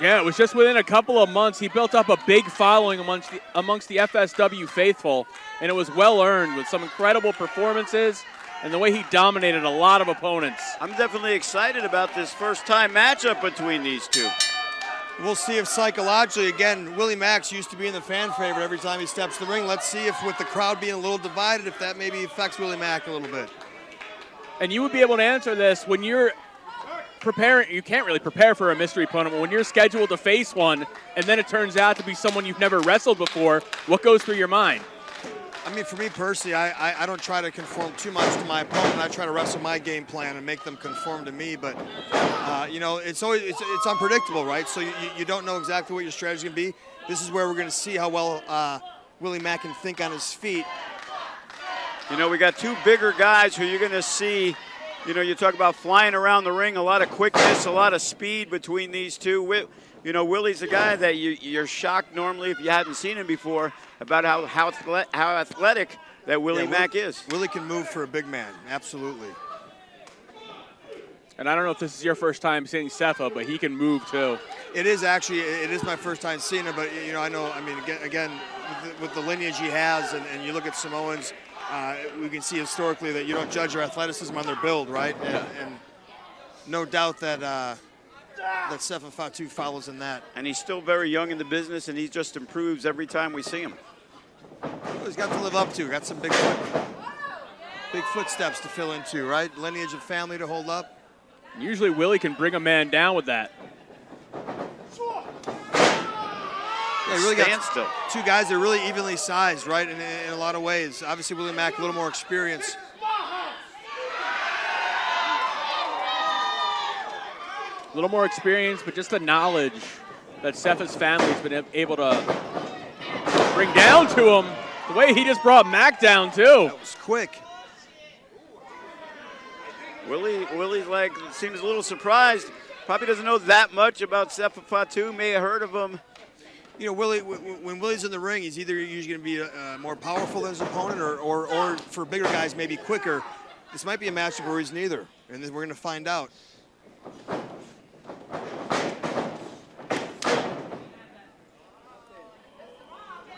Yeah, it was just within a couple of months. He built up a big following amongst the FSW faithful, and it was well earned with some incredible performances and the way he dominated a lot of opponents. I'm definitely excited about this first-time matchup between these two. We'll see if psychologically, again, Willie Mack used to be in the fan favorite every time he steps in the ring. Let's see if with the crowd being a little divided, if that maybe affects Willie Mack a little bit. And you would be able to answer this when you're preparing. You can't really prepare for a mystery opponent, but when you're scheduled to face one and then it turns out to be someone you've never wrestled before, what goes through your mind? I mean, for me personally, I don't try to conform too much to my opponent. I try to wrestle my game plan and make them conform to me. But you know, it's unpredictable, right? So you don't know exactly what your strategy is going to be. This is where we're going to see how well Willie Mack can think on his feet. You know, we got two bigger guys who you're going to see. You know, you talk about flying around the ring, a lot of quickness, a lot of speed between these two. You know, Willie's a guy that you're shocked normally if you hadn't seen him before about how athletic that Willie Mack is. Willie can move for a big man, absolutely. And I don't know if this is your first time seeing Sefa, but he can move too. It is actually, it is my first time seeing him, but you know, I mean, again with the lineage he has, and you look at Samoans, we can see historically that you don't judge their athleticism on their build, right? And no doubt that that Sefa Fatu follows in that. And he's still very young in the business, and he just improves every time we see him. Well, he's got to live up to. Got some big footsteps to fill into, right? Lineage of family to hold up. Usually Willie can bring a man down with that. Yeah, he really got two guys that are really evenly sized, right, in a lot of ways. Obviously, Willie Mack, a little more experience. A little more experience, but just the knowledge that Sefa's family's been able to bring down to him. The way he just brought Mack down, too. That was quick. Willie's like, seems a little surprised. Probably doesn't know that much about Sefa Fatu. May have heard of him. You know, Willie, when Willie's in the ring, he's either usually going to be more powerful than his opponent or for bigger guys, maybe quicker. This might be a matchup where he's neither, and then we're going to find out.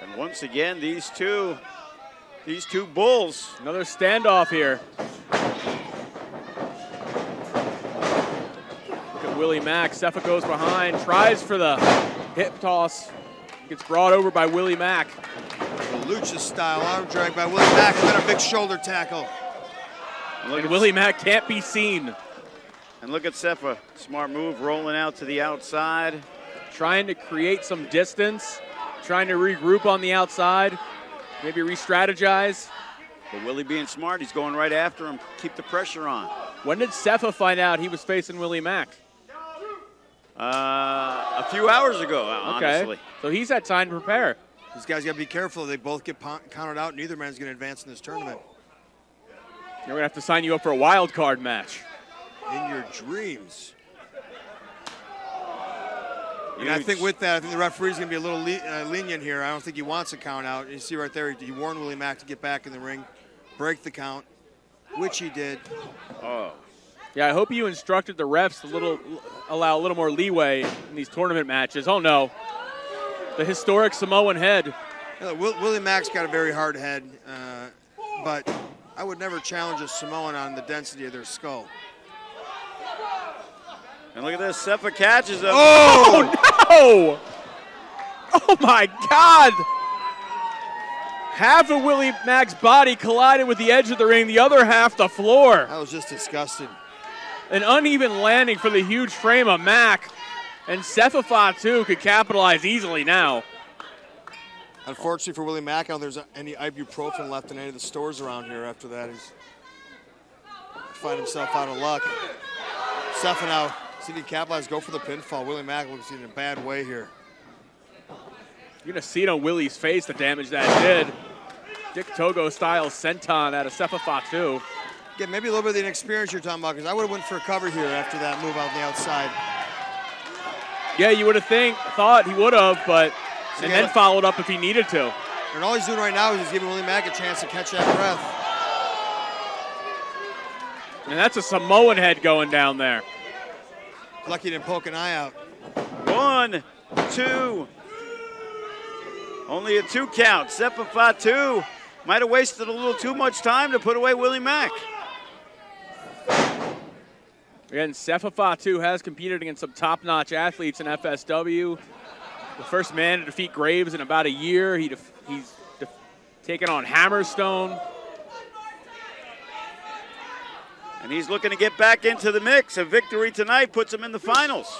And once again, these two bulls. Another standoff here. Look at Willie Mack. Sefa goes behind, tries for the hip toss. Gets brought over by Willie Mack. The lucha style arm drag by Willie Mack, and then a big shoulder tackle. And Willie Mack can't be seen. And look at Sefa, smart move, rolling out to the outside. Trying to create some distance, trying to regroup on the outside, maybe re-strategize. But Willie being smart, he's going right after him, keep the pressure on. When did Sefa find out he was facing Willie Mack? A few hours ago, honestly. Okay, so he's had time to prepare. These guys got to be careful. They both get counted out. Neither man's going to advance in this tournament. We're going to have to sign you up for a wild card match. In your dreams. And I think with that, I think the referee's going to be a little lenient here. I don't think he wants a count out. You see right there, he warned Willie Mack to get back in the ring, break the count, which he did. Oh. Yeah, I hope you instructed the refs to allow a little more leeway in these tournament matches. Oh, no. The historic Samoan head. Yeah, Willie Mack's got a very hard head, but I would never challenge a Samoan on the density of their skull. And look at this, Sefa catches him. Oh, no! Oh, my God! Half of Willie Mack's body collided with the edge of the ring, the other half the floor. That was just disgusting. An uneven landing for the huge frame of Mack. And Sefa Fatu could capitalize easily now. Unfortunately for Willie Mack, I don't think there's any ibuprofen left in any of the stores around here after that. He's find himself out of luck. Sefa now, see if he can capitalize, go for the pinfall. Willie Mack looks in a bad way here. You're going to see it on Willie's face, the damage that did. Dick Togo-style senton out of Sefa Fatu. Yeah, maybe a little bit of the inexperience you're talking about, because I would have went for a cover here after that move out the outside. Yeah, you would have thought he would have, but and then followed up if he needed to. And all he's doing right now is just giving Willie Mack a chance to catch that breath. And that's a Samoan head going down there. Lucky he didn't poke an eye out. 1, 2. Only a 2 count. Sefa Fatu might have wasted a little too much time to put away Willie Mack. Again, Sefa Fatu has competed against some top-notch athletes in FSW. The first man to defeat Graves in about a year. He's taken on Hammerstone. And he's looking to get back into the mix. A victory tonight puts him in the finals.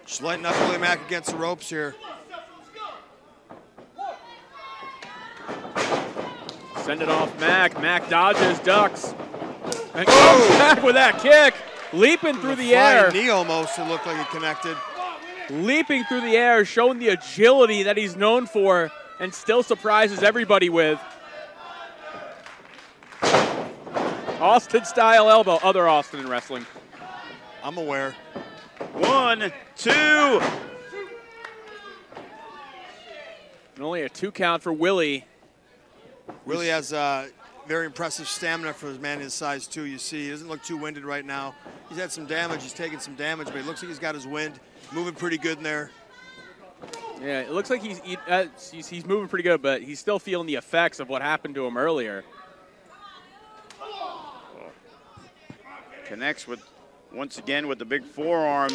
Just lighting up Willie Mack against the ropes here. Send it off Mack. Mack dodges, ducks. And comes back with that kick. Leaping through the air. Knee almost, it looked like it connected. Leaping through the air, showing the agility that he's known for and still surprises everybody with. Austin-style elbow. Other Austin in wrestling. I'm aware. 1, 2. And only a 2 count for Willie. Willie has very impressive stamina for a man his size, too. You see, he doesn't look too winded right now. He's had some damage. He's taken some damage, but it looks like he's got his wind. Moving pretty good in there. Yeah, it looks like he's moving pretty good, but he's still feeling the effects of what happened to him earlier. Connects with, once again, with the big forearm.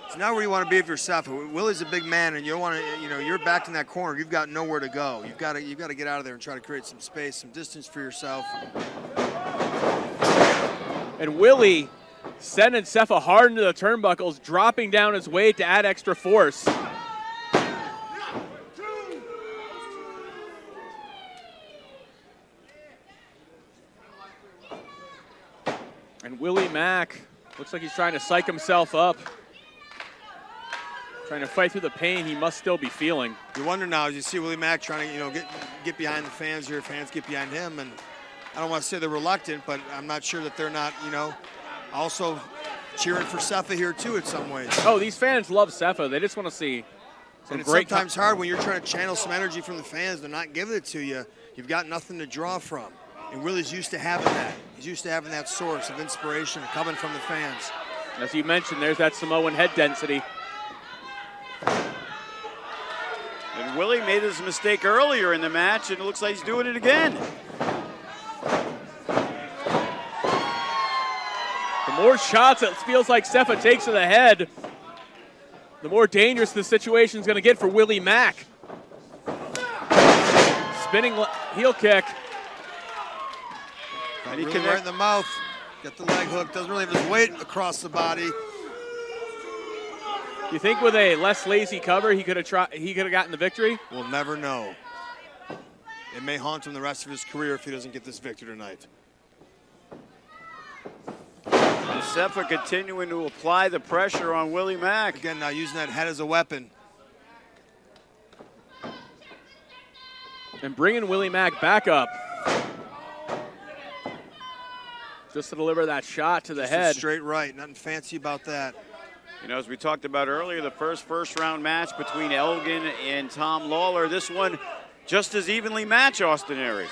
It's not where you want to be if you're Sefa. Willie's a big man, and you don't want to, you know, you're backed in that corner. You've got nowhere to go. You've got to get out of there and try to create some space, some distance for yourself. And Willie sending Sefa hard into the turnbuckles, dropping down his weight to add extra force. And Willie Mack looks like he's trying to psych himself up. Trying to fight through the pain he must still be feeling. You wonder now, as you see Willie Mack trying to, you know, get behind the fans here, fans get behind him, and I don't want to say they're reluctant, but I'm not sure that they're not, you know, also cheering for Sefa here too in some ways. Oh, these fans love Sefa. They just want to see some and it's great. Sometimes hard when you're trying to channel some energy from the fans. They're not giving it to you. You've got nothing to draw from. And Willie's used to having that. He's used to having that source of inspiration coming from the fans. As you mentioned, there's that Samoan head density. And Willie made his mistake earlier in the match, and it looks like he's doing it again. The more shots it feels like Sefa takes to the head, the more dangerous the situation is going to get for Willie Mack. Spinning heel kick. And he can right in the mouth. Get the leg hook. Doesn't really have his weight across the body. You think with a less lazy cover he could have gotten the victory? We'll never know. It may haunt him the rest of his career if he doesn't get this victory tonight. And Sefa continuing to apply the pressure on Willie Mack. Again, now using that head as a weapon. And bringing Willie Mack back up. Just to deliver that shot to the head. Straight right, nothing fancy about that. You know, as we talked about earlier, the first round match between Elgin and Tom Lawler, this one just as evenly matched, Austin Aries.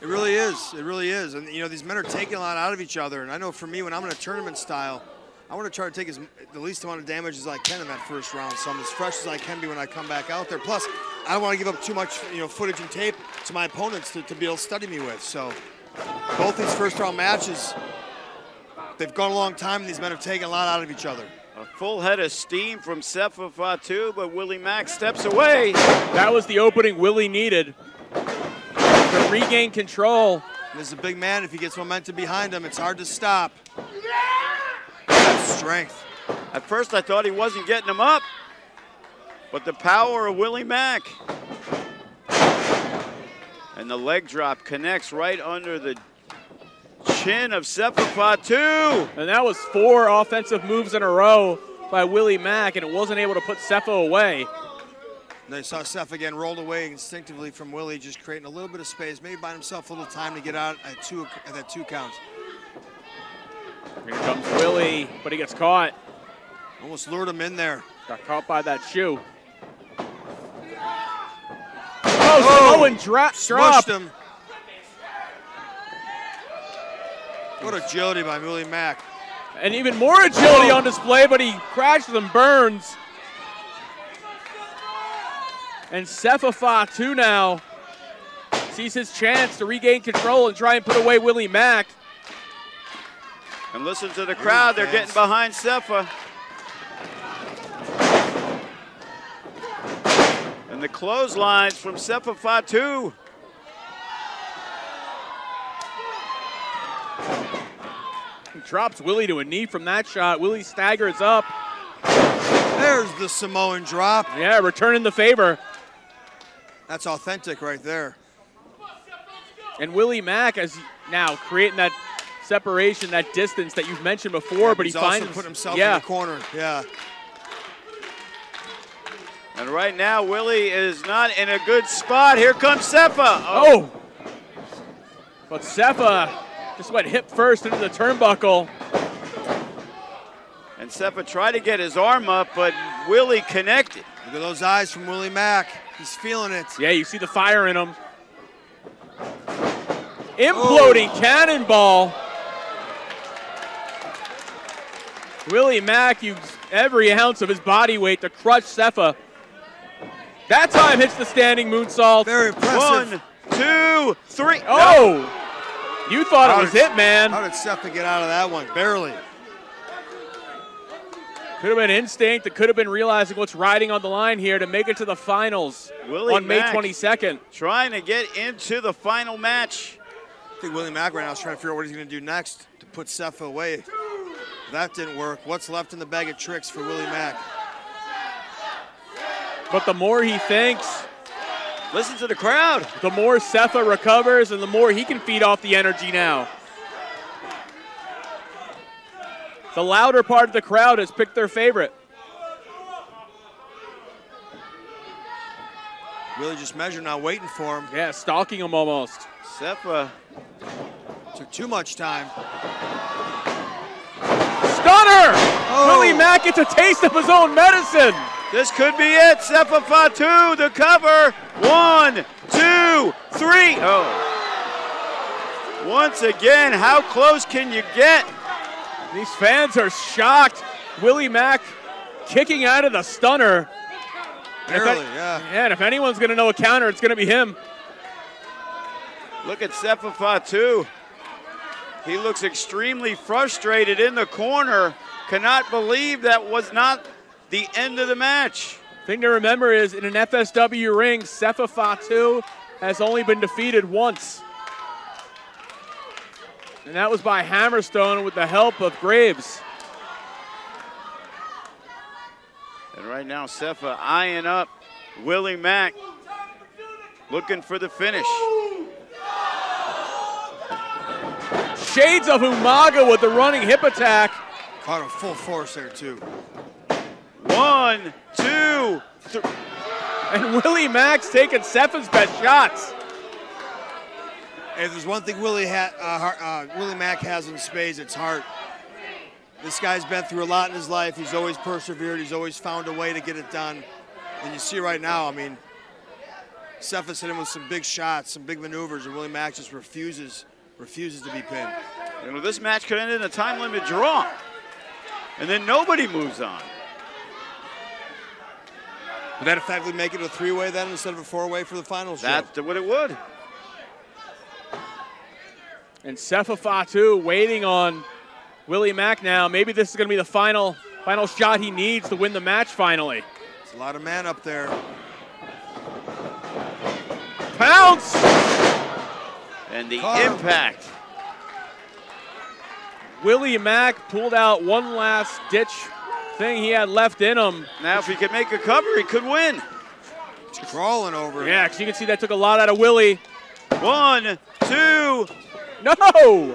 It really is, it really is. And you know, these men are taking a lot out of each other. And I know for me, when I'm in a tournament style, I want to try to take the least amount of damage as I can in that first round. So I'm as fresh as I can be when I come back out there. Plus, I don't want to give up too much, you know, footage and tape to my opponents to be able to study me with. So both these first round matches, they've gone a long time, and these men have taken a lot out of each other. A full head of steam from Sefa Fatu, but Willie Mack steps away. That was the opening Willie needed to regain control. This is a big man. If he gets momentum behind him, it's hard to stop. That's strength. At first, I thought he wasn't getting him up, but the power of Willie Mack. And the leg drop connects right under the chin of Sefa Fatu. And that was 4 offensive moves in a row by Willie Mack, and it wasn't able to put Sefa away. And they saw Sefa again rolled away instinctively from Willie, just creating a little bit of space, maybe buying himself a little time to get out at that 2 count. Here comes Willie, but he gets caught. Almost lured him in there. Got caught by that shoe. Oh, Samoan drop. Smushed him. What agility by Willie Mack. And even more agility on display, but he crashes and burns. And Sefa Fatu now sees his chance to regain control and try and put away Willie Mack. And listen to the crowd, they're getting behind Sefa. And the clotheslines from Sefa Fatu. Drops Willie to a knee from that shot. Willie staggers up. There's the Samoan drop. Yeah, returning the favor. That's authentic right there. And Willie Mack is now creating that separation, that distance that you've mentioned before, but he finds also put himself in the corner. Yeah. And right now, Willie is not in a good spot. Here comes Sefa. Oh. But Sefa just went hip first into the turnbuckle. And Sefa tried to get his arm up, but Willie connected. Look at those eyes from Willie Mack. He's feeling it. Yeah, you see the fire in him. Imploding cannonball. Willie Mack used every ounce of his body weight to crush Sefa. That time hits the standing moonsault. Very impressive. 1, 2, 3. Oh! No. You thought it was it, man. How did Sefa get out of that one? Barely. Could have been instinct. It could have been realizing what's riding on the line here to make it to the finals on May 22nd. Trying to get into the final match. I think Willie Mack right now is trying to figure out what he's going to do next to put Sefa away. That didn't work. What's left in the bag of tricks for Willie Mack? But the more he thinks, listen to the crowd. The more Sefa recovers and the more he can feed off the energy now. The louder part of the crowd has picked their favorite. Willie just measured now, waiting for him. Yeah, stalking him almost. Sefa took too much time. Stunner! Oh. Willie Mack gets a taste of his own medicine. This could be it. Sefa Fatu, the cover. 1, 2, 3. Oh. Once again, how close can you get? These fans are shocked. Willie Mack kicking out of the stunner. Barely, yeah. And if anyone's going to know a counter, it's going to be him. Look at Sefa Fatu. He looks extremely frustrated in the corner. Cannot believe that was not the end of the match. Thing to remember is in an FSW ring, Sefa Fatu has only been defeated once. And that was by Hammerstone with the help of Graves. And right now, Sefa eyeing up Willie Mack, looking for the finish. Shades of Umaga with the running hip attack. Caught him full force there, too. 1, 2, 3. And Willie Mack's taking Sefa's best shots. If there's one thing Willie Mack has in spades, it's heart. This guy's been through a lot in his life. He's always persevered. He's always found a way to get it done. And you see right now, I mean, Sefa's hit him with some big shots, some big maneuvers, and Willie Mack just refuses to be pinned. You know, this match could end in a time limit draw. And then nobody moves on. Would that effectively make it a three-way then instead of a four-way for the finals? That's what it would. And Sefa Fatu waiting on Willie Mack now. Maybe this is going to be the final shot he needs to win the match finally. It's a lot of man up there. Pounce! And the impact. Willie Mack pulled out one last ditch thing he had left in him. Now if he could make a cover, he could win. He's crawling over. Yeah, because you can see that took a lot out of Willie. 1, 2. No!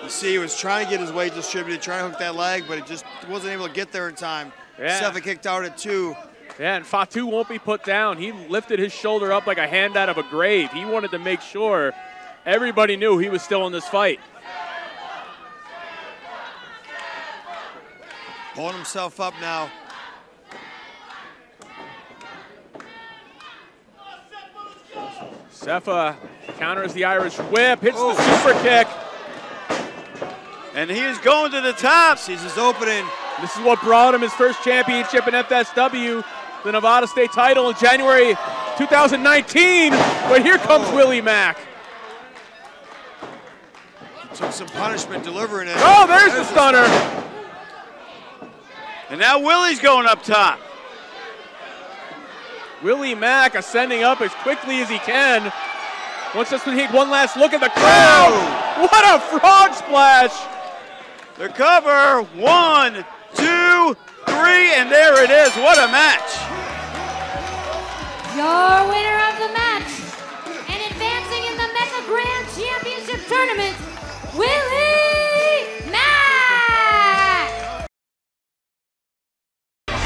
You see, he was trying to get his weight distributed, trying to hook that leg, but he just wasn't able to get there in time. Yeah. Sefa kicked out at 2. Yeah, and Fatu won't be put down. He lifted his shoulder up like a hand out of a grave. He wanted to make sure everybody knew he was still in this fight. Pulling himself up now. Sefa counters the Irish whip, hits the super kick. And he is going to the top. Sees his opening. This is what brought him his first championship in FSW, the Nevada State title in January 2019. But here comes Willie Mack. Took some punishment delivering it. Oh, there's the stunner. And now Willie's going up top. Willie Mack ascending up as quickly as he can. Wants us to take one last look at the crowd. Oh. What a frog splash. The cover, 1, 2, 3, and there it is. What a match. Your winner of the match and advancing in the Mecca Grand Championship Tournament, Willie Mack!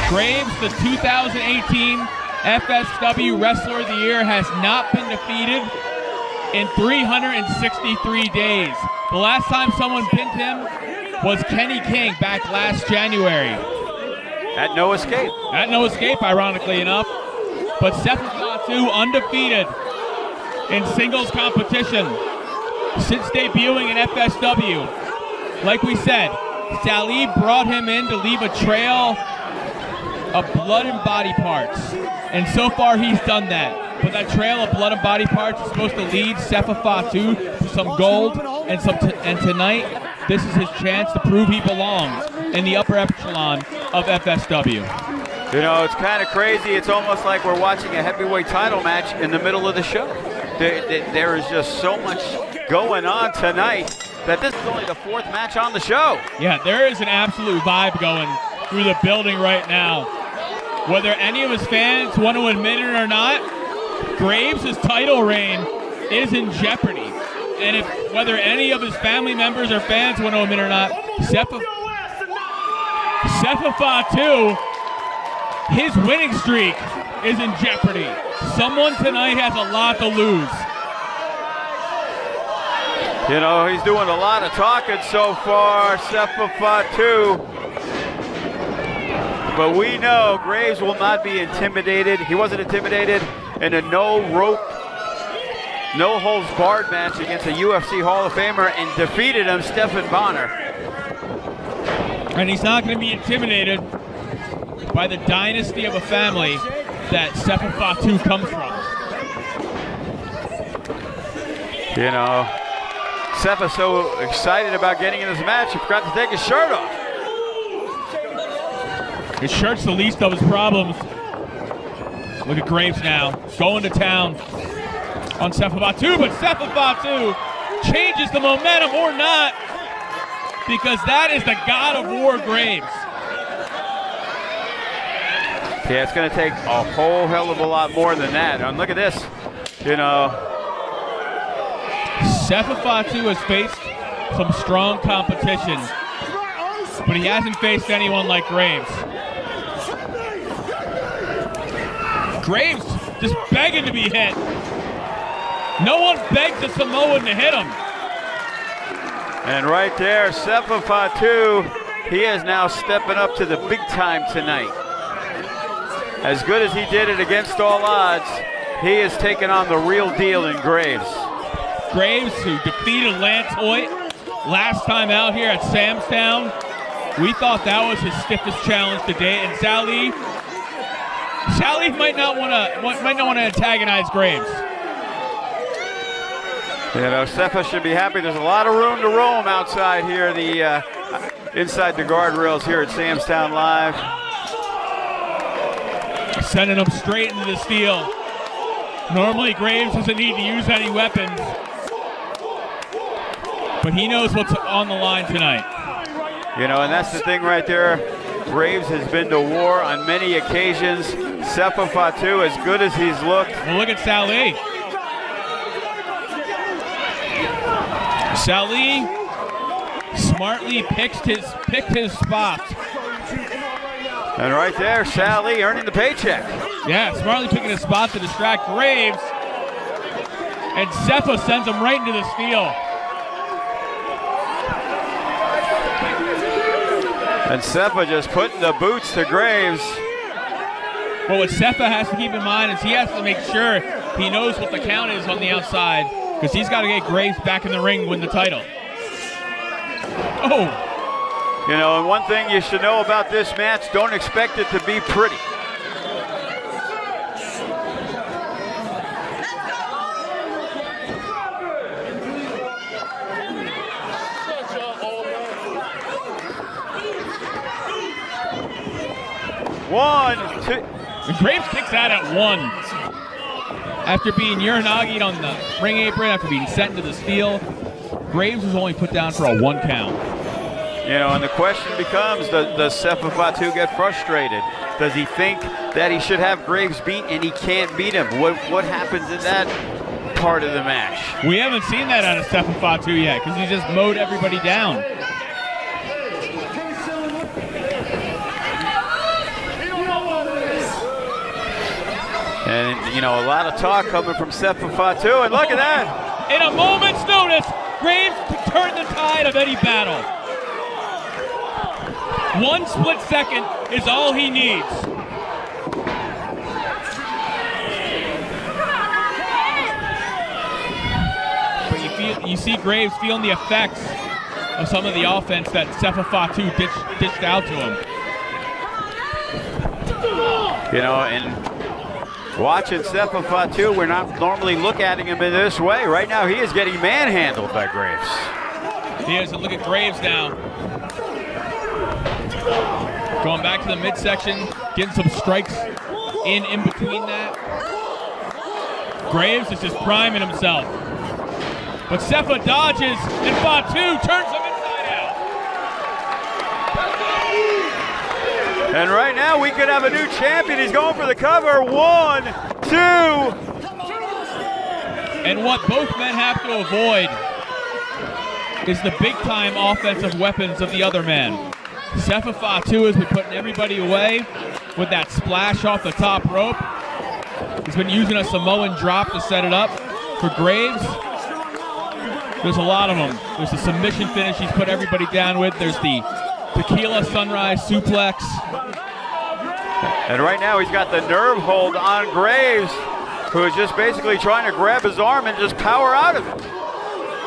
Graves, the 2018 FSW Wrestler of the Year, has not been defeated in 363 days. The last time someone pinned him was Kenny King back last January. At No Escape. At No Escape, ironically enough. But Sefa Fatu undefeated in singles competition since debuting in FSW. Like we said, Salih brought him in to leave a trail of blood and body parts. And so far he's done that. But that trail of blood and body parts is supposed to lead Sefa Fatu to some gold, and tonight this is his chance to prove he belongs in the upper echelon of FSW. You know, it's kind of crazy. It's almost like we're watching a heavyweight title match in the middle of the show. There is just so much going on tonight that this is only the 4th match on the show. Yeah, there is an absolute vibe going through the building right now. Whether any of his fans want to admit it or not, Graves' title reign is in jeopardy. And whether any of his family members or fans want to admit it or not, Sefa Fatu, his winning streak is in jeopardy. Someone tonight has a lot to lose. You know, he's doing a lot of talking so far, Sefa Fatu. But we know Graves will not be intimidated. He wasn't intimidated in a no-rope, no-holds-barred match against a UFC Hall of Famer and defeated him, Stephan Bonner. And he's not going to be intimidated by the dynasty of a family that Sefa Fatu comes from. You know, Sefa's so excited about getting in this match, he forgot to take his shirt off. His shirt's the least of his problems. Look at Graves now, going to town on Sefa Fatu, but Sefa Fatu changes the momentum or not, because that is the God of War Graves. Yeah, it's going to take a whole hell of a lot more than that. And look at this, you know. Sefa Fatu has faced some strong competition, but he hasn't faced anyone like Graves. Graves just begging to be hit. No one begs a Samoan to hit him. And right there, Sefa Fatu, he is now stepping up to the big time tonight. As good as he did it against all odds, he is taking on the real deal in Graves. Graves, who defeated Lance Hoyt last time out here at Samstown. We thought that was his stiffest challenge to date, and Salih might not want to antagonize Graves. You know, Sefa should be happy. There's a lot of room to roam outside here, inside the guardrails here at Samstown Live. Sending him straight into the steel. Normally Graves doesn't need to use any weapons, but he knows what's on the line tonight. You know, and that's the thing right there. Graves has been to war on many occasions. Sefa Fatu, as good as he's looked. Well, look at Salih. Salih smartly picked his spot. And right there, Salih earning the paycheck. Yeah, smartly picking a spot to distract Graves. And Sefa sends him right into the steel. And Sefa just putting the boots to Graves. But what Sefa has to keep in mind is he has to make sure he knows what the count is on the outside, because he's got to get Graves back in the ring to win the title. Oh. You know, and one thing you should know about this match, don't expect it to be pretty. One, two. And Graves kicks out at 1. After being Uranagi'd on the ring apron, after being sent into the steel, Graves was only put down for a 1 count. You know, and the question becomes, does Sefa Fatu get frustrated? Does he think that he should have Graves beat and he can't beat him? What happens in that part of the match? We haven't seen that out of Sefa Fatu yet because he just mowed everybody down. And, you know, a lot of talk coming from Sefa Fatu, and look at that. In a moment's notice, Graves to turn the tide of any battle. 1 split second is all he needs. But you see Graves feeling the effects of some of the offense that Sefa Fatu dished out to him. You know, and watching Sefa Fatu, we're not normally looking at him in this way. Right now, he is getting manhandled by Graves. He is. Look at Graves now. Going back to the midsection, getting some strikes in between that. Graves is just priming himself. But Sefa dodges, and Fatu turns him inside out. And right now, we could have a new champion. He's going for the cover. 1, 2. And what both men have to avoid is the big-time offensive weapons of the other man. Sefa Fatu has been putting everybody away with that splash off the top rope. He's been using a Samoan drop to set it up for Graves. There's a lot of them. There's the submission finish he's put everybody down with. There's the tequila sunrise suplex. And right now he's got the nerve hold on Graves, who is just basically trying to grab his arm and just power out of it.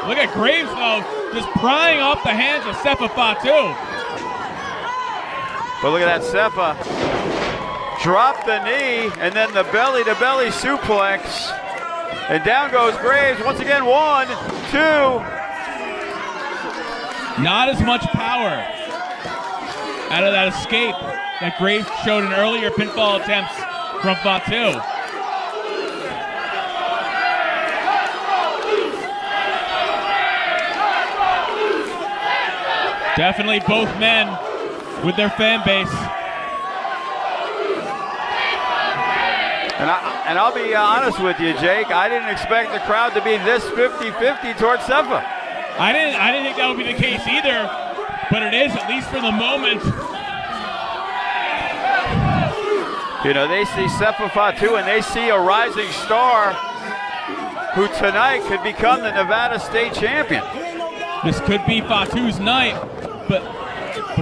Look at Graves, though, just prying off the hands of Sefa Fatu. But look at that, Sefa. Drop the knee, and then the belly-to-belly suplex. And down goes Graves. Once again, 1, 2. Not as much power out of that escape that Graves showed in earlier pinfall attempts from Fatu. Definitely both men with their fan base. And I'll be honest with you, Jake. I didn't expect the crowd to be this 50-50 towards Sefa. I didn't think that would be the case either, but it is, at least for the moment. You know, they see Sefa Fatu and they see a rising star who tonight could become the Nevada State champion. This could be Fatu's night, but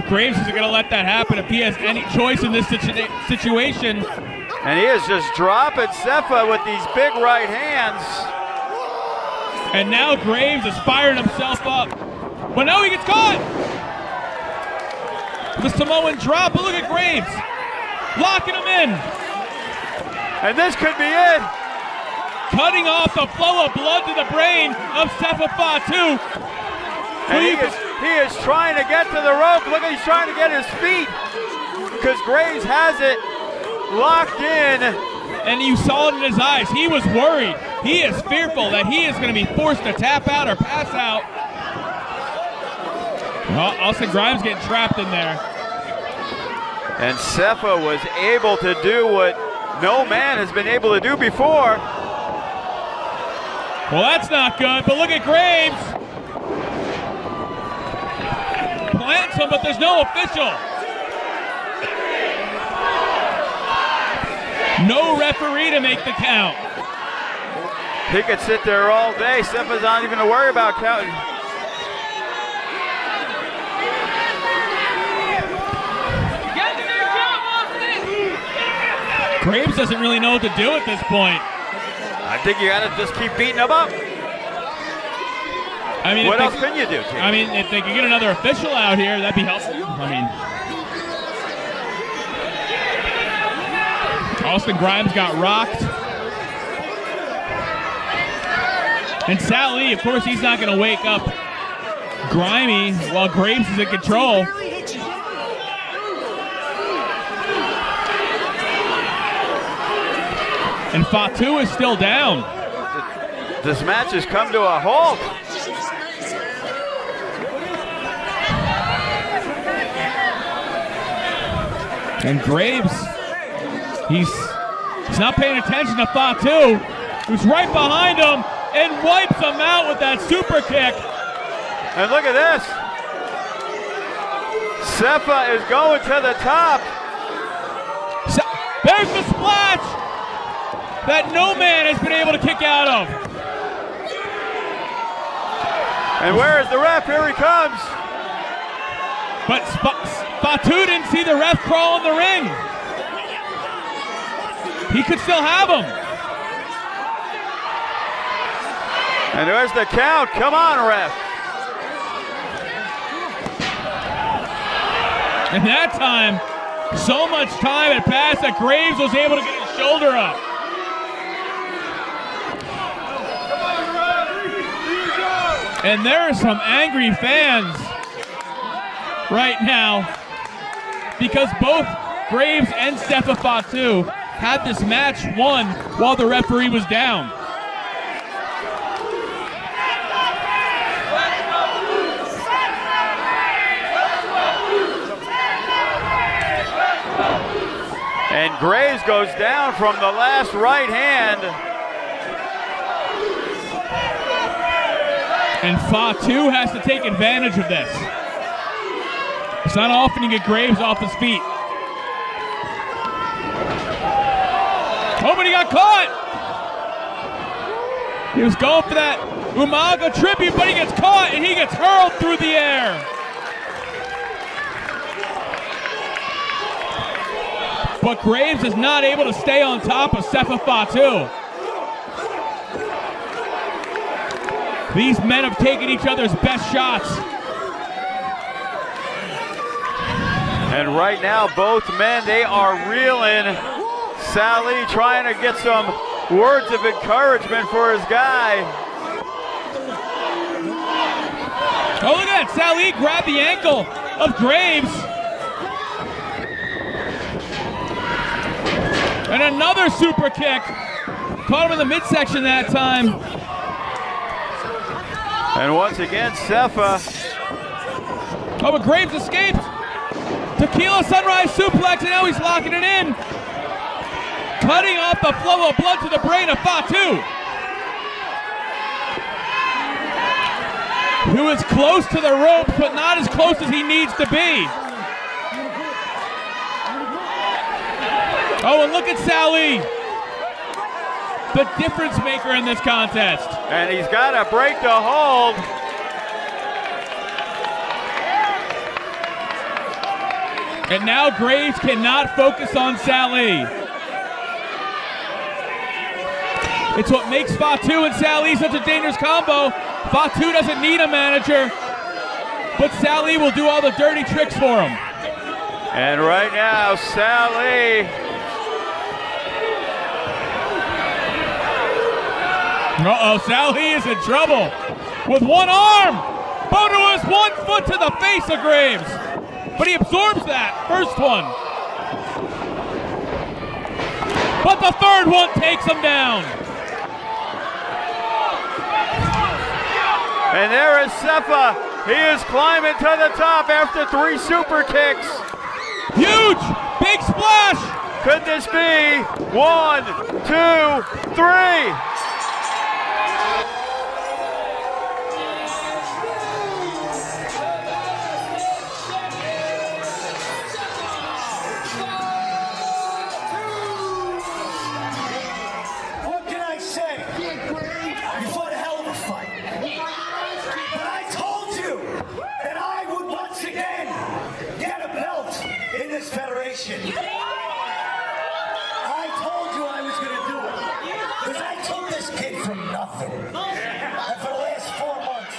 Graves isn't going to let that happen if he has any choice in this situation. And he is just dropping Sefa with these big right hands. And now Graves is firing himself up. But now he gets caught. The Samoan drop, but look at Graves. Locking him in. And this could be it. Cutting off the flow of blood to the brain of Sefa Fatu. And he is trying to get to the rope. Look, he's trying to get his feet because Graves has it locked in. And you saw it in his eyes. He was worried. He is fearful that he is going to be forced to tap out or pass out. Well, Austin Grimes getting trapped in there. And Sefa was able to do what no man has been able to do before. Well, that's not good, but look at Graves. Plants him, but there's no official. No referee to make the count. He could sit there all day. Sefa's not even to worry about counting. Graves doesn't really know what to do at this point. I think you gotta just keep beating him up. I mean, what else can you do, Tim? I mean, if they could get another official out here, that'd be helpful. I mean, Austin Grimes got rocked. And Sally, of course, he's not going to wake up Grimy while Graves is in control. And Fatu is still down. This match has come to a halt. And Graves, he's not paying attention to Fatu, who's right behind him and wipes him out with that super kick. And look at this. Sefa is going to the top. There's the splash that no man has been able to kick out of. And where is the ref? Here he comes. But Fatu didn't see the ref crawl in the ring. He could still have him. And there's the count. Come on, ref. And that time, so much time had passed that Graves was able to get his shoulder up. And there are some angry fans right now because both Graves and Sefa Fatu had this match won while the referee was down. And Graves goes down from the last right hand. And Fatu has to take advantage of this. It's not often you get Graves off his feet. Oh, but he got caught! He was going for that Umaga tribute, but he gets caught and he gets hurled through the air. But Graves is not able to stay on top of Sefa Fatu. These men have taken each other's best shots. And right now, both men, they are reeling. Sally trying to get some words of encouragement for his guy. Oh, look at that. Sally grabbed the ankle of Graves. And another super kick. Caught him in the midsection that time. And once again, Sefa. Oh, but Graves escaped. Tequila Sunrise suplex, and now he's locking it in. Cutting off the flow of blood to the brain of Fatu, who is close to the ropes, but not as close as he needs to be. Oh, and look at Sally, the difference maker in this contest. And he's got to break the hold. And now Graves cannot focus on Sally. It's what makes Fatu and Sally such a dangerous combo. Fatu doesn't need a manager, but Sally will do all the dirty tricks for him. And right now, Sally. Uh-oh, Sally is in trouble with one arm. Bono is 1 foot to the face of Graves, but he absorbs that first one. But the third one takes him down. And there is Sefa. He is climbing to the top after 3 super kicks. Huge, big splash. Could this be 1, 2, 3? I told you I was going to do it, because I took this kid from nothing. And for the last 4 months,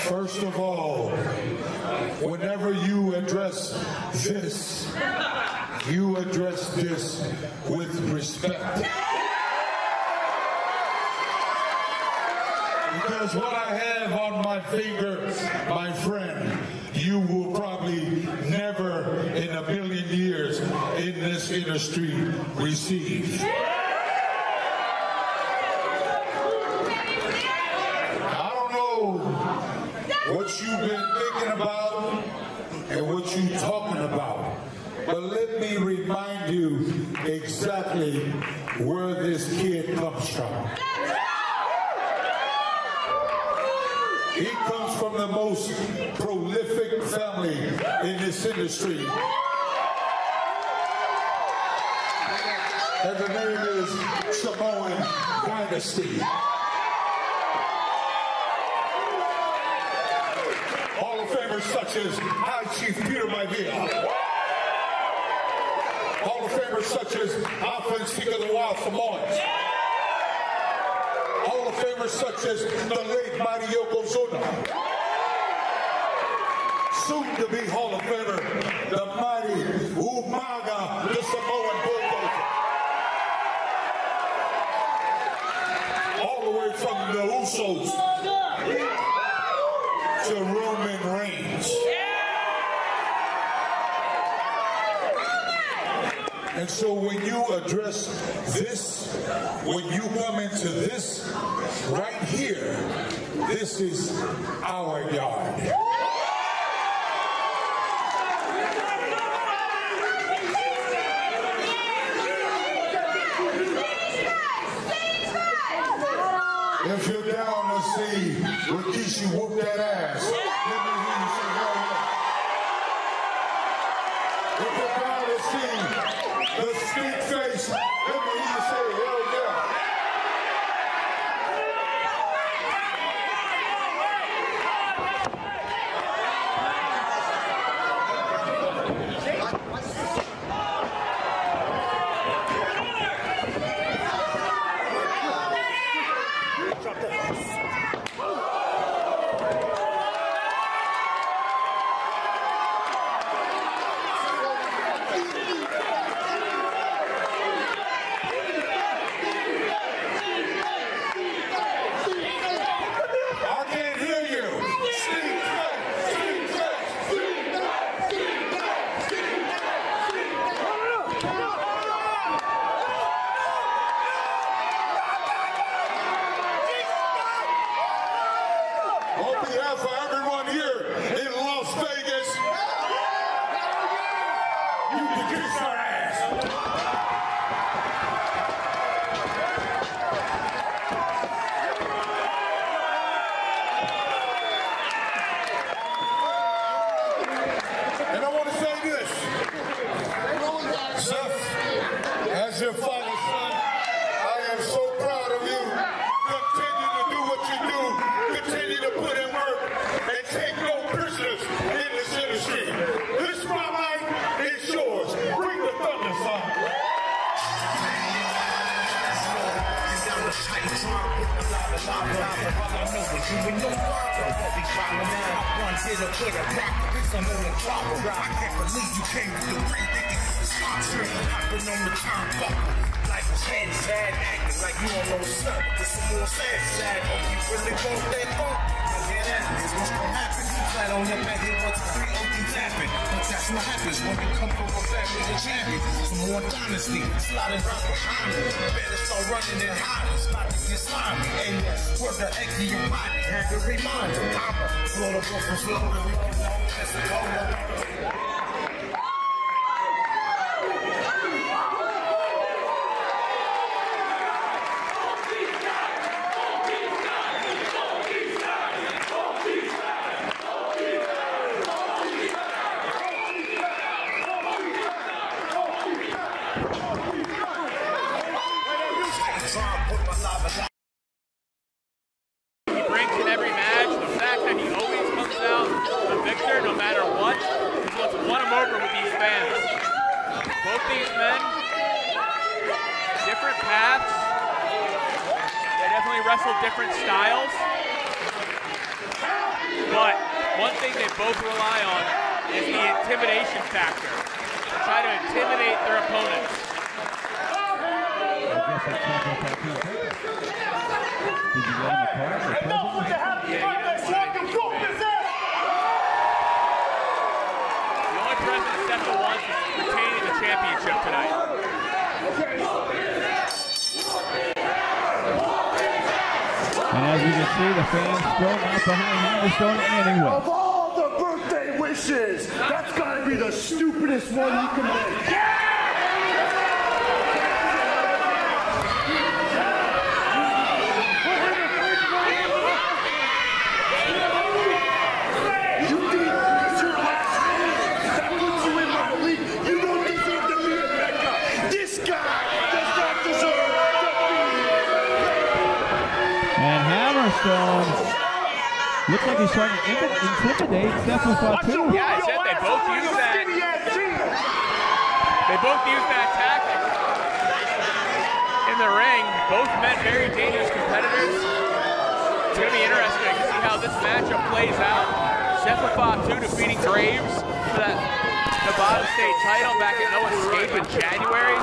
First of all, whenever you address this, you address this with respect. Because what I have on my finger, my friend, you will probably never in a million years in this industry receive. What you've been thinking about and what you're talking about. But let me remind you exactly where this kid comes from. He comes from the most prolific family in this industry. And the name is Samoan Dynasty. Such as High Chief Peter Maivia. Hall of Famers such as Alpha Speaker of the Wild Samoans. Hall of Famers such as the late mighty Yokozuna. Soon to be Hall of Famer, the mighty Umaga, the Samoan Bulldozer. All the way from the Usos to Roman Reigns. And so when you address this, when you come into this right here, this is our yard. If you're down to see Rikishi whoop that ass, let me hear you say hell yeah. If you're down to see the stink face, let me hear you say hell yeah. to kiss our ass. And I want to say this. Seth, as your father, son, I am so proud of you. Continue to do what you do. Continue to put in work and take no prisoners in this industry. This spotlight is yours. Bring the thunder, son. I can't believe you came to the ring thinking this is sponsored. Hopping on the turnbuckle. Life is head sad, acting like you don't know what's up. There's some more sad. Oh, you really want that funk? Yeah, that is what's gonna happen. Flat on your back, hit 1, 2, 3, OG tapping. But that's what happens when you come from a family of champions. Some more dynasty, sliding right behind me. Better start running and hiding, spot to get slimy. And word the X to your body, have to remind you. I'm a Florida go from Florida, we don't know. That's the color. Different styles, but one thing they both rely on is the intimidation factor. They try to intimidate their opponents. The only present Sefa wants is retaining the championship tonight. And as you can see, the fans still not behind Hammerstone anyway. Of all the birthday wishes, that's gotta be the stupidest one you can make. You think it's your last name? That puts you in my league. You don't deserve to be in Mecca. This guy does not deserve to be And Hammerstone looks like he's trying to intimidate Sefa Fatu. Yeah, I said they both use that. They both use that tactic in the ring. Both men very dangerous competitors. It's going to be interesting to see how this matchup plays out. Sefa Fatu defeating Graves for that Nevada State title back at No Escape in January.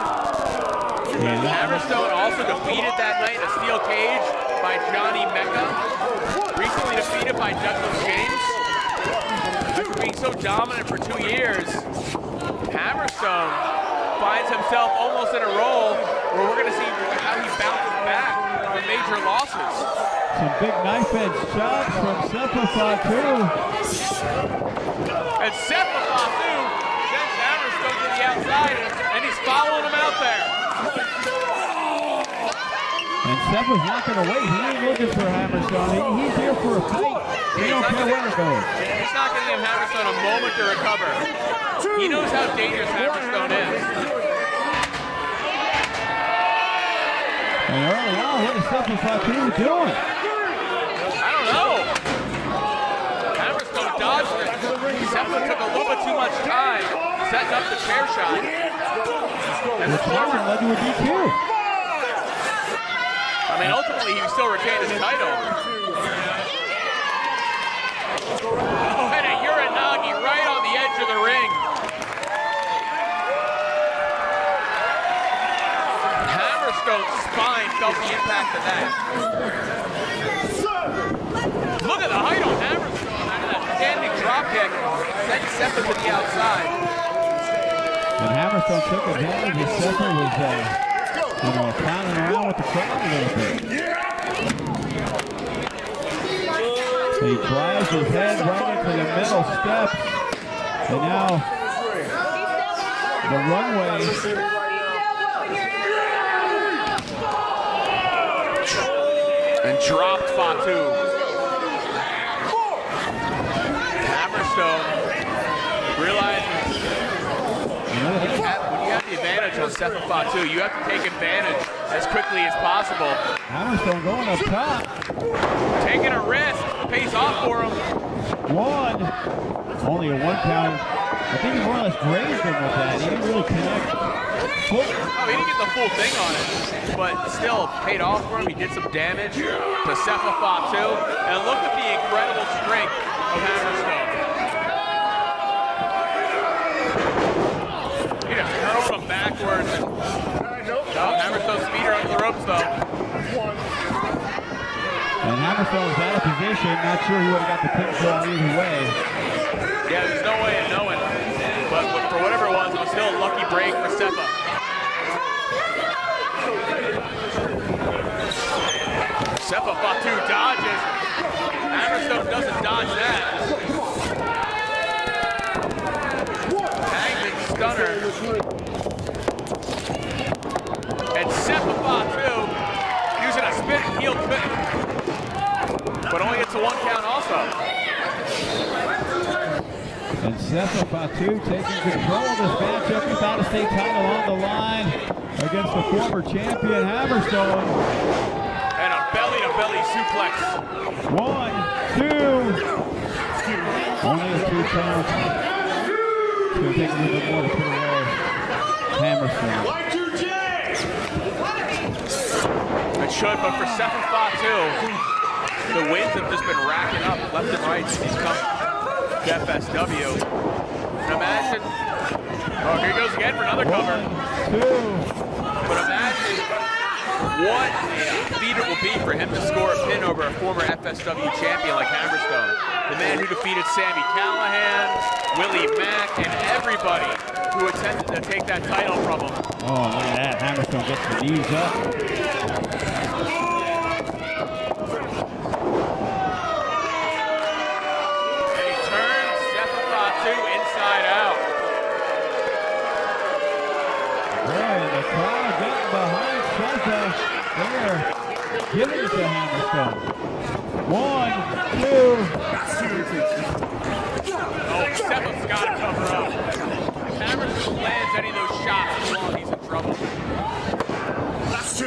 And Hammerstone also defeated that night in a steel cage by Johnny Mecca. Recently defeated by Douglas James. After being so dominant for 2 years, Hammerstone finds himself almost in a role where we're going to see how he bounces back from major losses. Some big knife edge shots from Sefa Fatu. And Sefa Fatu sends Hammerstone to the outside, and he's following him out there. And Sefa's not going to wait. He ain't looking for Hammerstone. He's here for a fight. He don't care where it goes. He's not going to give Hammerstone a moment to recover. He knows how dangerous Hammerstone is. And early on, what is Sefa Fatu doing? I don't know. Hammerstone dodged it. Sefa took a little bit too much time setting up the chair shot. And the former led to a DQ. I mean, ultimately, he still retained his title. Oh, and a Uranagi right on the edge of the ring. Hammerstone's spine felt the impact of that. Look at the height on Hammerstone. Out of that standing drop kick, sent Sefa to the outside. And Hammerstone took advantage as Sefa was clowning around with the crowd a little bit. He drives his head right into the middle steps. And now The runway. And dropped Fatu. Hammerstone realizes when you have the advantage on Sefa Fatu, you have to take advantage as quickly as possible. Hammerstone going up top. Taking a risk, pays off for him. Only a 1 count. I think he more or less grazed him with that. He didn't really connect. Oh, he didn't get the full thing on it, but still paid off for him. He did some damage to Sefa Fatu. And look at the incredible strength of Hammerstone. He just hurled him backwards. And, Hammerstone's feet are under the ropes, though. And Hammerstone was out of position. Not sure he would have got the pinfall either way. Yeah, there's no way of knowing. But for whatever it was still a lucky break for Sefa. Sefa Fatu dodges. Hammerstone doesn't dodge that. Hangman stunner. And Sefa Fatu using a spin heel kick. But only gets a 1 count also. And Sefa Fatu taking control of this matchup. He's out of state title on the line against the former champion Hammerstone. And a belly-to-belly suplex. 1, 2. Only a 2 count. It's going to take a little bit more to put away Hammerstone. It should, but for Sefa Fatu, the wins have just been racking up left and right since he's come to FSW. And imagine, oh, here he goes again for another cover. 1, 2. But imagine what a feat it will be for him to score a pin over a former FSW champion like Hammerstone. The man who defeated Sammy Callahan, Willie Mack, and everybody who attempted to take that title from him. Oh, look at that. Hammerstone gets the knees up. And he turns Sefa Fatu inside out. Boy, the crowd getting behind Sefa. They're giving it to Hammerstone. 1, 2. Oh, Sefa's got to cover up. If Hammerstone lands any of those shots long, he's in trouble. That's 2.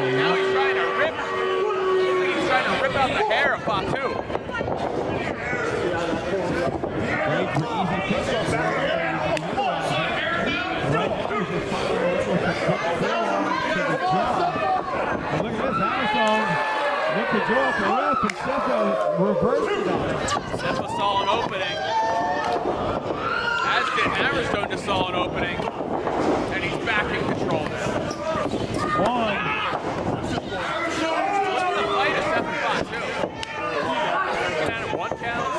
Now he's trying to rip out the hair of Fatu. Great for easy pickups. Right now he's just following away with a quick forearm to the jaw. And look at this, Hammerstone looked to draw up the ref, and Sefa reversed that. Sefa saw an opening. As did Hammerstone just saw an opening. And he's back in control now. 1. Look at the fight of Sefa Fatu. Looking at it, 1 count.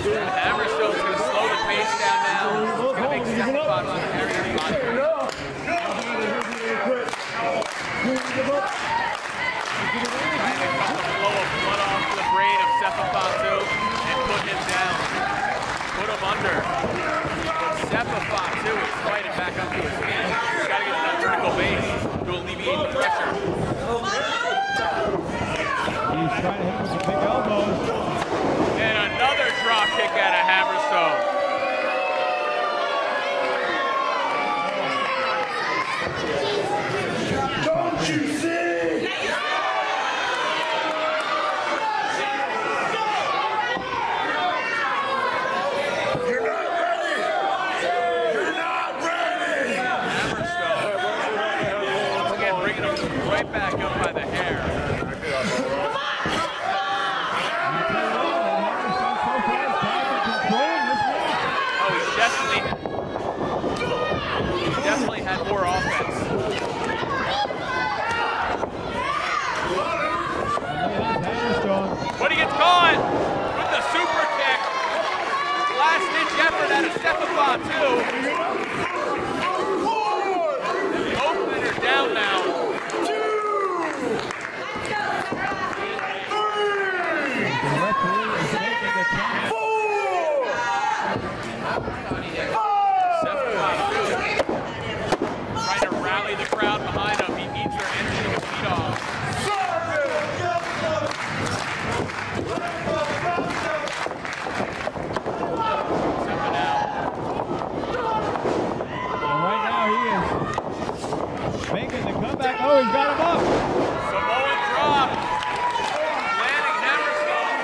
Hammerstone's going to slow the pace down now. He's going to make Sefa Fatu carry the body. Trying to cut the flow of blood off the brain of Sefa Fatu and put him down. Put him under. But Sefa Fatu is fighting back up to his feet. He's got to get to that vertical base to alleviate the pressure. He's trying to hit him with some big elbows. And another drop kick out of Hammerstone. Don't you see? You're not ready. You're not ready. Fatu. Both men are down now. Sefa Fatu trying to rally the crowd behind him. He needs their energy to feed off. Making the comeback. Oh, he's got him up. Samoan drop. Landing Hammerstone.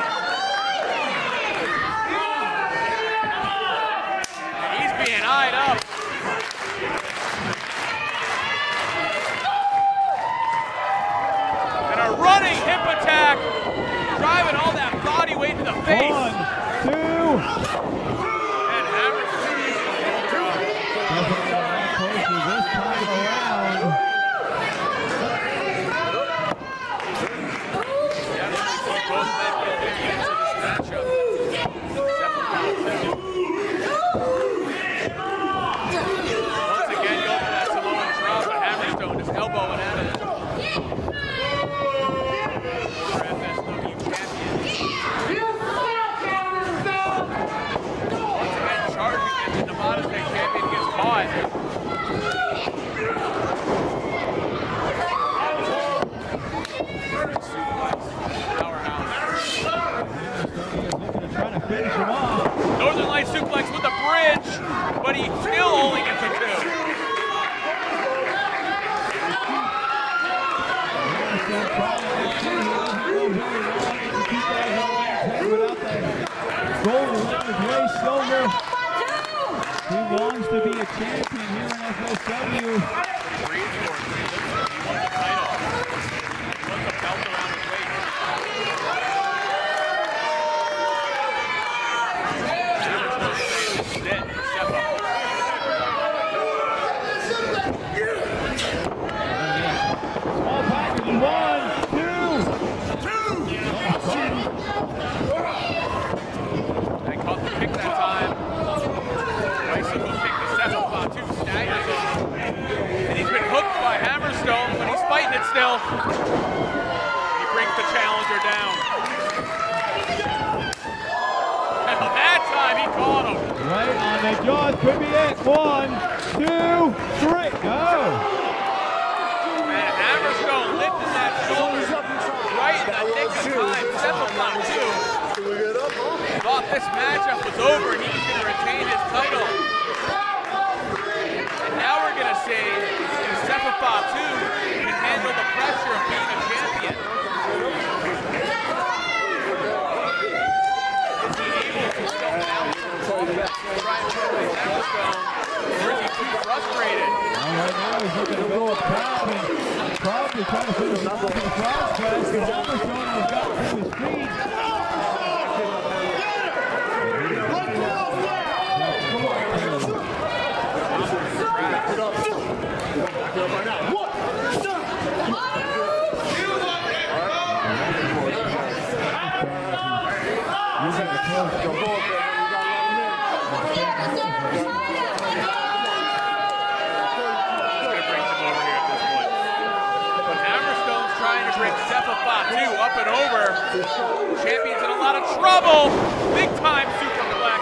And he's being eyed up. And a running hip attack. Driving all that body weight to the face. 1, 2. And Hammerstone. This time around. Both men get into this matchup. Once again, go for that Samoan drop, but Hammerstone is elbowing at it. For FSW champion. Once again, charging at the Nevada State champion gets caught. Finish him off. Northern Light suplex with the bridge, but he still only gets a 2. Gold, gray, silver. He longs to be a champion here in FSW. He won the title. He won the belt around his waist. Small package, 1, 2. They caught the kick that time. Bicycle kick to Sefa Fatu, staggers him. And he's been hooked by Hammerstone, but he's fighting it still. He brings the challenger down. And that time he caught him. Right on the jaws, could be it. 1, 2, 3, go. And Hammerstone lifting that shoulder right in the nick of time. Sefa Fatu thought this matchup was over and he was going to retain his title. And now we're going to see if Sefa Fatu can handle the pressure of being a champion. Is he able to still balance try and replace Hammerstone, or is he too frustrated? Right now he's looking to go up top and probably trying to finish off the cross press because Hammerstone has got to his feet. Sefa Fatu up and over. Champion's in a lot of trouble. Big time superplex.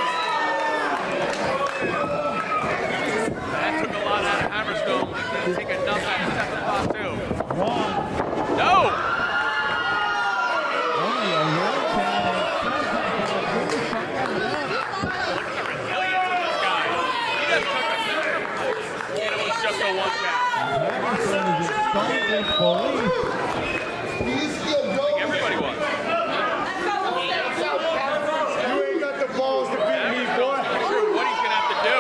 That took a lot out of Hammerstone. He's going to take enough out of Sefa Fatu. 1. No! Only a one count. Look at the resilience of this guy. He just took a superplex, and it was just a 1 count. Hammerstone is in disbelief. Everybody was. You ain't got the balls to beat me, boy. Not sure what he's going to have to do.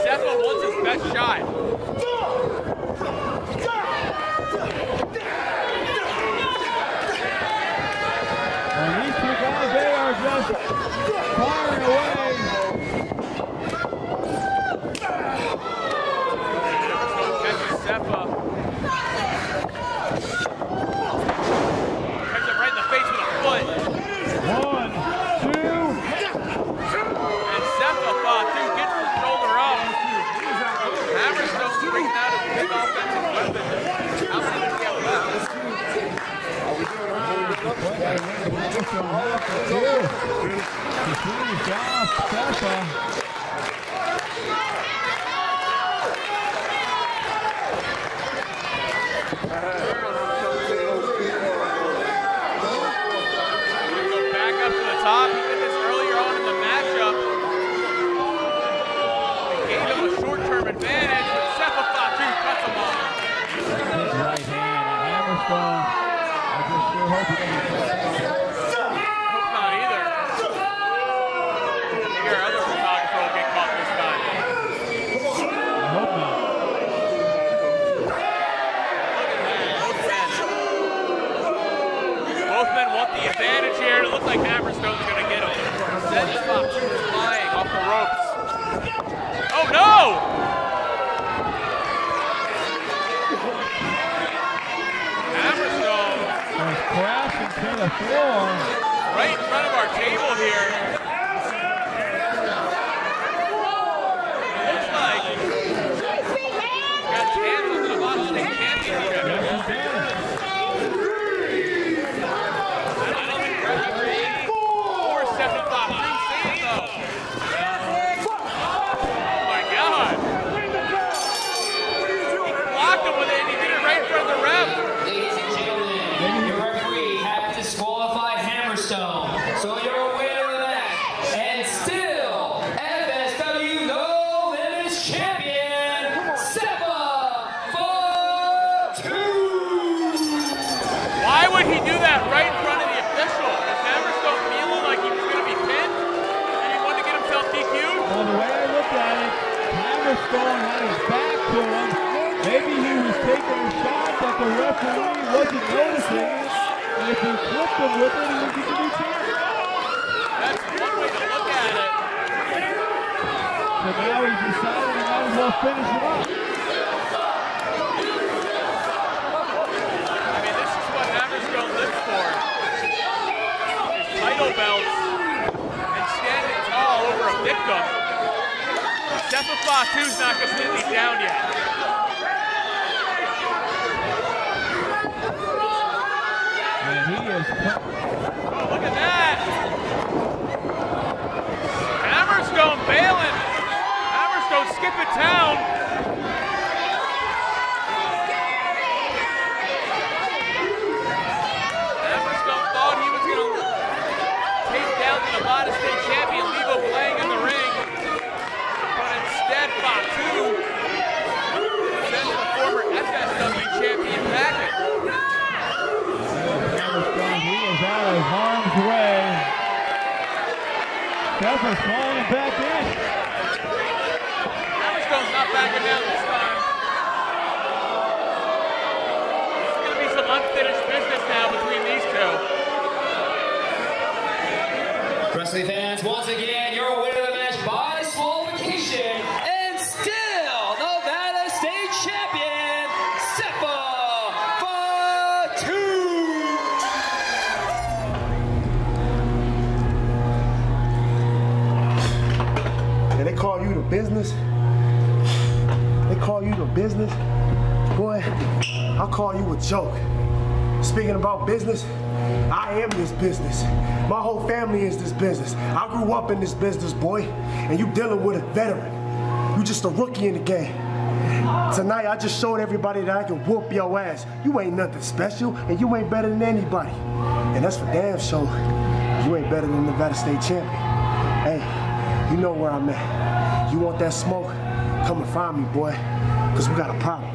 Sefa wants his best shot. And these two guys, they are just firing away. Sefa. Catches him right in the face with a foot. 1, Back up to the top. He did this earlier on in the matchup. They gave him a short-term advantage, but Sefa Fatu cuts him off. Right hand, and Hammerstone. I just sure hope he doesn't. Hope not either. I think our other photographer will get caught this time. I hope not. Both men want the advantage here, and it looks like Hammerstone's going to get him. Sefa Fatu flying off the ropes. Oh no! Hammerstone Goes crashing to the floor. right in front of our table here. It looks like he's got his hands on the Nevada State Championship. Yes, he did. I don't think referee or Sefa Fatu sees though. Oh my God! He blocked him with it, and he did it right in front of the ref. Ladies and gentlemen, your referee has disqualified Hammerstone, so you're aware of that. And still, FSW No Limits Champion, Sefa Fatu. Why would he do that right in front of the official? Was Hammerstone feeling like he was going to be pinned and he wanted to get himself DQ'd? Well, the way I look at it, Hammerstone had his back to him. Maybe he was taking a shot that the referee wasn't noticing. And if he flipped him with it, he would get the new champion. That's one way to look at it. So now he's decided he might as well finish it up. I mean, this is what Hammerstone lives for. His title belts and standing tall over a victim. Sefa Fatu's not completely down yet. And he is... Oh, look at that! Hammerstone bailing. Hammerstone skipping town. Hammerstone thought he was going to take down the Nevada State champion, leave him laying in the ring. But instead, Fatu sends the former FSW champion packing. Hammerstone, he is out of harm's way. Sefa's falling back in. Hammerstone's not backing down this time. There's going to be some unfinished business now between these two. Wrestling fans, once again, your winner of the match by disqualification, and still Nevada State Champion, Sefa Fatu. And they call you the business. They call you the business. Boy, I'll call you a joke. Speaking about business, I am this business. My whole family is this business. I grew up in this business, boy. And you dealing with a veteran. You just a rookie in the game. Tonight, I just showed everybody that I can whoop your ass. You ain't nothing special, and you ain't better than anybody. And that's for damn sure. You ain't better than the Nevada State champion. Hey, you know where I'm at. You want that smoke? Come and find me, boy, because we got a problem.